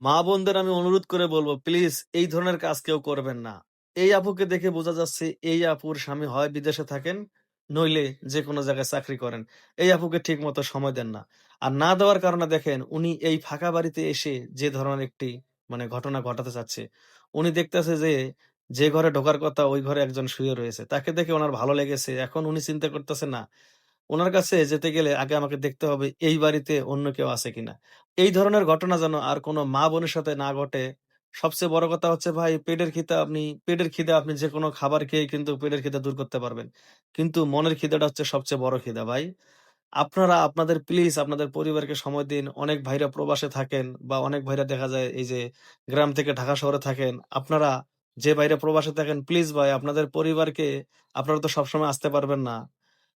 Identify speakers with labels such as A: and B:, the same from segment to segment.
A: মা বোনদের আমি অনুরোধ করে বলবো প্লিজ এই ধরনের কাজ কেউ করবেন না। এই আপুকে দেখে বোঝা যাচ্ছে এই আপুর স্বামী হয় বিদেশে থাকেন, নইলে যে কোনো জায়গায় চাকরি করেন। এই আপুকে ঠিক মতো সময় দেন না। আর না দেওয়ার কারণে দেখেন উনি এই ফাঁকা বাড়িতে এসে যে ধরনের একটি ঘটনা ঘটাতে চাচ্ছে। উনি দেখতেছে যে, যে ঘরে ঢোকার কথা ওই ঘরে একজন শুয়ে রয়েছে। তাকে দেখে উনার ভালো লেগেছে। এখন উনি চিন্তা করতেছে না উনার কাছে যেতে গেলে আগে আমাকে দেখতে হবে এই বাড়িতে অন্য কেউ আছে কিনা। এই ধরনের ঘটনা যেন আর কোন মা-বোনের সাথে না ঘটে। সবচেয়ে বড় কথা হচ্ছে ভাই পেটের খিদে আপনি যেকোনো খাবার খেয়েই কিন্তু পেটের খিদে দূর করতে পারবেন। কিন্তু মনের খিদেটা হচ্ছে সবচেয়ে বড় খিদা ভাই। আপনারা আপনাদের প্লিজ আপনাদের পরিবারকে সময় দিন। অনেক ভাইরা প্রবাসে থাকেন বা অনেক ভাইরা দেখা যায় এই যে গ্রাম থেকে ঢাকা শহরে থাকেন। আপনারা যে ভাইরা প্রবাসে থাকেন প্লিজ ভাই আপনাদের পরিবারকে আপনারা তো সবসময় আসতে পারবেন না।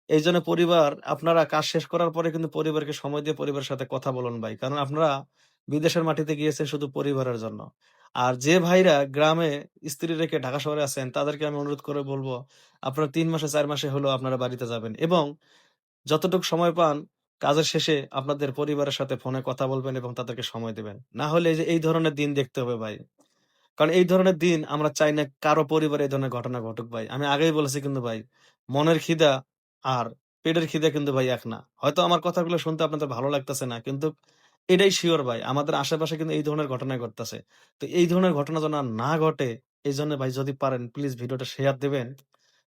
A: এইজন্য পরিবার আপনারা কাজ শেষ করার পরে কিন্তু পরিবারকে সময় দিয়ে পরিবারের সাথে কথা বলুন ভাই। কারণ আপনারা বিদেশের মাটিতে গিয়েছেন শুধু পরিবারের জন্য। আর যে ভাইরা গ্রামে স্ত্রী রেখে ঢাকা শহরে আছেন তাদেরকে আমি অনুরোধ করে বলব, আপনারা ৩ মাসে ৪ মাসে হলেও আপনারা বাড়িতে যাবেন এবং যতটুকু সময় পান কাজের শেষে আপনাদের পরিবারের সাথে ফোনে কথা বলবেন এবং তাদেরকে সময় দিবেন। না হলে এই যে এই ধরনের দিন দেখতে হবে ভাই। কারণ এই ধরনের দিন আমরা চাই না কারো পরিবারে এই ধরনের ঘটনা ঘটুক ভাই। আমি আগেই বলেছি কিন্তু ভাই, মনের খিদা আর পেটের খিদা কিন্তু ভাই এক না। হয়তো আমার কথাগুলো শুনতে আপনাদের ভালো লাগতেছে না। কিন্তু এটাই সিউর ভাই। আমাদের আশেপাশে কিন্তু এই ধরনের ঘটনাই ঘটতেছে। তো এই ধরনের ঘটনা যেন আর না ঘটে, এজন্য ভাই যদি পারেন প্লিজ ভিডিওটা শেয়ার দিবেন।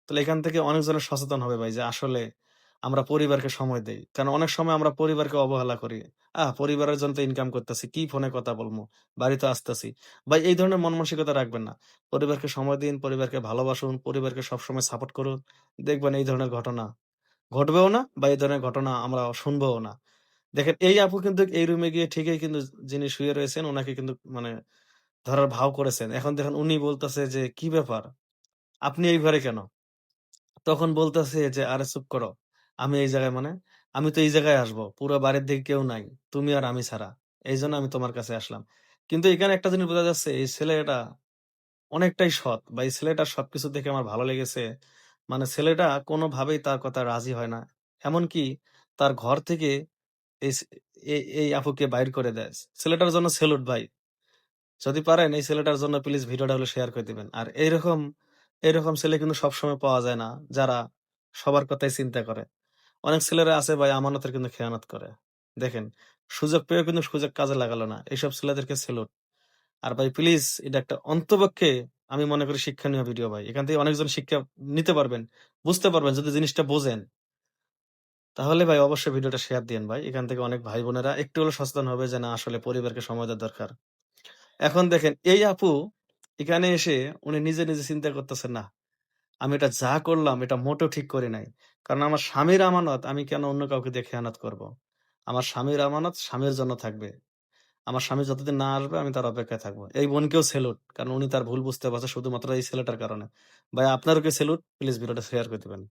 A: তাহলে এখান থেকে অনেকজনের সচেতন হবে ভাই যে আসলে আমরা পরিবারকে সময় দেই। কারণ অনেক সময় আমরা পরিবারকে অবহেলা করি। পরিবারের জন্য তো ইনকাম করতেছি। কি ফোনে কথা বলবো? বাড়িতে আসতেছি। ভাই এই ধরনের মন মানসিকতা রাখবেন না। পরিবারকে সময় দিন, পরিবারকে ভালোবাসুন, পরিবারকে সবসময় সাপোর্ট করুন। দেখবেন এই ধরনের ঘটনা ঘটবেও না বা এই ধরনের ঘটনা আমরা শুনবোও না। দেখেন এই আপু কিন্তু এই রুমে গিয়ে ঠিকই কিন্তু যিনি শুয়ে রয়েছেন উনাকে কিন্তু ধরার ভাও করেছেন। এখন দেখেন উনি বলতেছে যে, "কি ব্যাপার? আপনি এই ঘরে কেন?" তখন বলতেছে যে, "আরে চুপ করো। আমি এই জায়গায় আমি তো এই জায়গায় আসবো। পুরা বাড়ির দিকে কেউ নাই। তুমি আর আমি ছাড়া। এইজন্য আমি তোমার কাছে আসলাম।" কিন্তু এখানে একটা জিনিস বোঝা যাচ্ছে এই ছেলেটা অনেকটাই সৎ বা এই ছেলেটার সবকিছু দেখে আমার ভালো লেগেছে। ছেলেটা কোনোভাবেই তার কথায় রাজি হয় না। এমনকি তার ঘর থেকে এই ছে এই আপুকে বাইর করে দেয়। ছেলেটার জন্য সেলুট ভাই। যদি পারেন এই ছেলেটার জন্য প্লিজ ভিডিওটা হলে শেয়ার করে দিবেন। আর এইরকম ছেলে কিন্তু সবসময় পাওয়া যায় না, যারা সবার কথাই চিন্তা করে। অনেক ছেলেরা আছে ভাই আমানতের কিন্তু খেয়ানত করে। দেখেন, সুযোগ পেয়েও কিন্তু সুযোগ কাজে লাগালো না। এসব ছেলেদেরকে সেলুট। আর ভাই প্লিজ এটা একটা অন্তপক্ষে আমি মনে করি শিক্ষণীয় ভিডিও ভাই। এখান থেকে অনেকজন শিক্ষা নিতে পারবেন, বুঝতে পারবেন যদি জিনিসটা বোঝেন। তাহলে ভাই অবশ্যই ভিডিওটা শেয়ার দিয়েন ভাই। এখান থেকে অনেক ভাই বোনেরা একটু হলেও সচেতন হবে যে না আসলে পরিবারকে সময় দেওয়া দরকার। এখন দেখেন এই আপু এখানে এসে উনি নিজে চিন্তা করতেছেন না, আমি এটা যা করলাম এটা মোটেও ঠিক করি নাই। কারণ আমার স্বামীর আমানত আমি কেন অন্য কাউকে দিয়ে খেয়ানত করব? আমার স্বামীর আমানত স্বামীর জন্য থাকবে। আমার স্বামী যতদিন না আসবে আমি তার অপেক্ষায় থাকবো। এই বোনকেও সেলুট। কারণ উনি তার ভুল বুঝতে পারছে শুধুমাত্র এই ছেলেটার কারণে। ভাই আপনারও কি সেলুট? প্লিজ ভিডিওটা শেয়ার করে দিবেন।